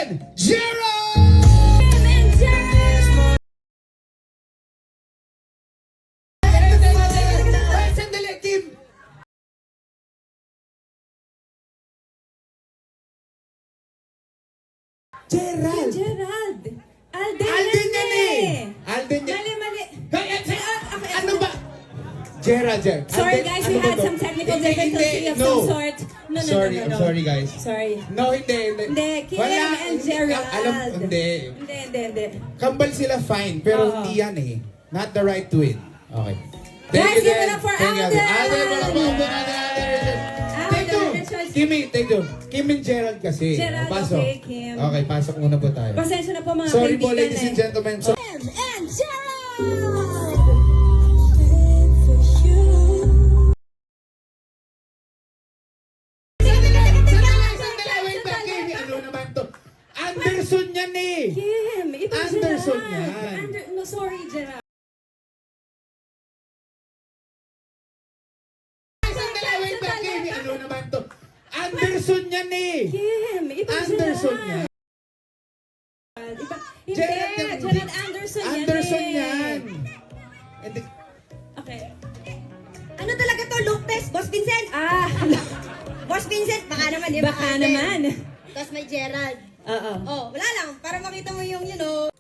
and Gerald! Kim and Gerald! Sandali, Kim! Gerald! Gerald! Alden Alden yan eh! eh! Alden yan. Mali. Ano ba? Gerald. Sorry Alden, guys, ano we ba had to? some technical Hindi, difficulty of no. some sort. No. Sorry, I'm sorry guys. Sorry. No, hindi. Hindi, Kim and Gerald. Hindi. Hindi. Kambal sila fine, pero Oo. hindi yan eh. Not the right twin. Okay. Guys, give it then. up for Thank you, Alden! Alden, wala pa ako. Take two. Take two. Kim and Gerald kasi. Gerald, Pasok. okay, Kim. Okay, pasok muna po tayo. Pasensya na po mga Sorry po, kaibigan ladies and gentlemen. So, Kim and Gerald! Sandali, wait lang, Kim. Ano naman to? Anderson yan eh. Kim, ito Anderson Gerald. yan. No, sorry, Gerald. Sandali, wait lang, Kim. Ano naman to? Anderson yan eh. Kim, ito Anderson Gerald. yan. Hindi, Gerald Anderson yan Anderson eh. yan. Hindi. Okay. Ano talaga to? Look test? Boss Vincent? Boss Vincent, baka naman, di ba? Baka naman. Tapos may Gerald. Oo. Oh, wala lang. Para makita mo yung, you know.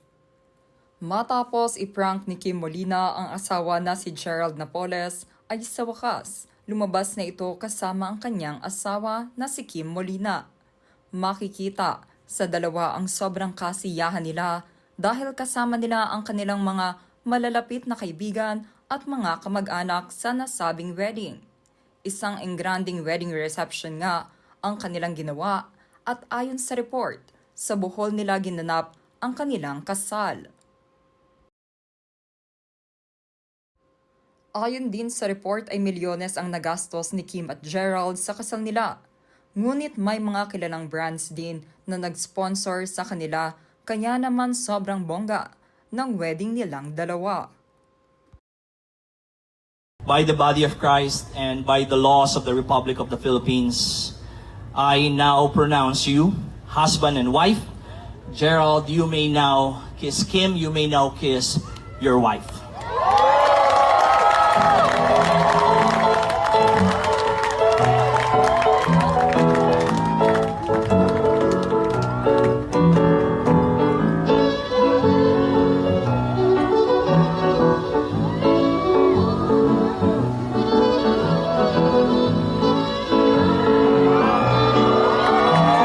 Matapos iprank ni Kim Molina ang asawa na si Gerald Napoles, ay sa wakas, lumabas na ito kasama ang kanyang asawa na si Kim Molina. Makikita sa dalawa ang sobrang kasiyahan nila dahil kasama nila ang kanilang mga malalapit na kaibigan at mga kamag-anak sa nasabing wedding. Isang engranding wedding reception nga ang kanilang ginawa at ayon sa report, sa Bohol nila ginanap ang kanilang kasal. Ayon din sa report ay milyones ang nagastos ni Kim at Gerald sa kasal nila. Ngunit may mga kilalang brands din na nag-sponsor sa kanila kaya naman sobrang bongga ng wedding nilang dalawa. By the body of Christ and by the laws of the Republic of the Philippines, I now pronounce you husband and wife. Gerald, you may now kiss Kim, you may now kiss your wife.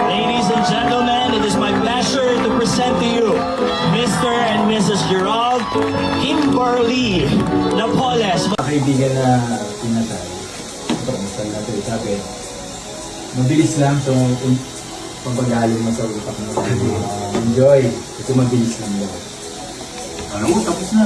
Ladies and gentlemen, it is my pleasure to present to you Mr. and Mrs. Gerald Kimberly Napoles. Kaibigan na pinatay. Ito, kumusta natin sabi. Mabilis lang, so pagpagaling mo sa utak mo. Enjoy. Ito mabilis lang daw. Ano mo, tapos na.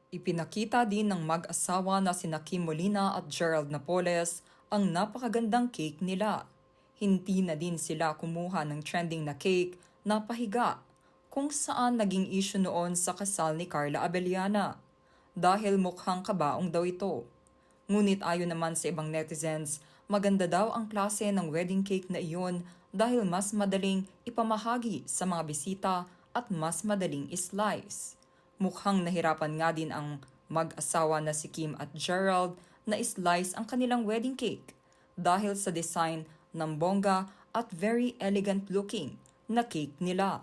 Ipinakita din ng mag-asawa na sina Kim Molina at Gerald Napoles ang napakagandang cake nila. Hindi na din sila kumuha ng trending na cake na pahiga, kung saan naging issue noon sa kasal ni Carla Abellana dahil mukhang kabaong daw ito. Ngunit ayon naman sa ibang netizens, maganda daw ang klase ng wedding cake na iyon dahil mas madaling ipamahagi sa mga bisita at mas madaling islice. Mukhang nahirapan nga din ang mag-asawa na si Kim at Gerald na islice ang kanilang wedding cake dahil sa design ng bongga at very elegant looking na cake nila.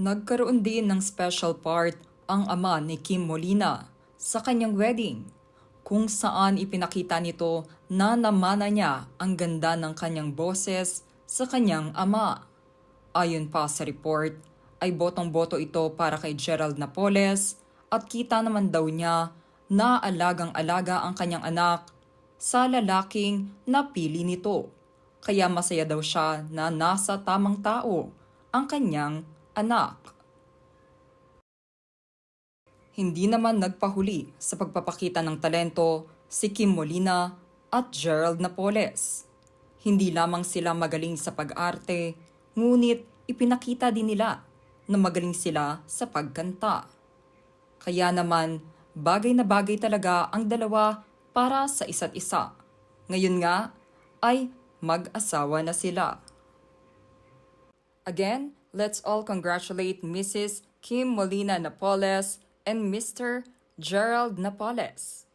Nagkaroon din ng special part ang ama ni Kim Molina sa kanyang wedding, kung saan ipinakita nito na namana niya ang ganda ng kanyang boses sa kanyang ama. Ayon pa sa report, ay botong-boto ito para kay Gerald Napoles at kita naman daw niya na alagang-alaga ang kanyang anak sa lalaking napili nito. Kaya masaya daw siya na nasa tamang tao ang kanyang anak. Hindi naman nagpahuli sa pagpapakita ng talento si Kim Molina at Gerald Napoles. Hindi lamang sila magaling sa pag-arte, ngunit ipinakita din nila na magaling sila sa pagkanta. Kaya naman, bagay na bagay talaga ang dalawa para sa isa't isa. Ngayon nga ay mag-asawa na sila. Again, let's all congratulate Mrs. Kim Molina Napoles and Mr. Gerald Napoles.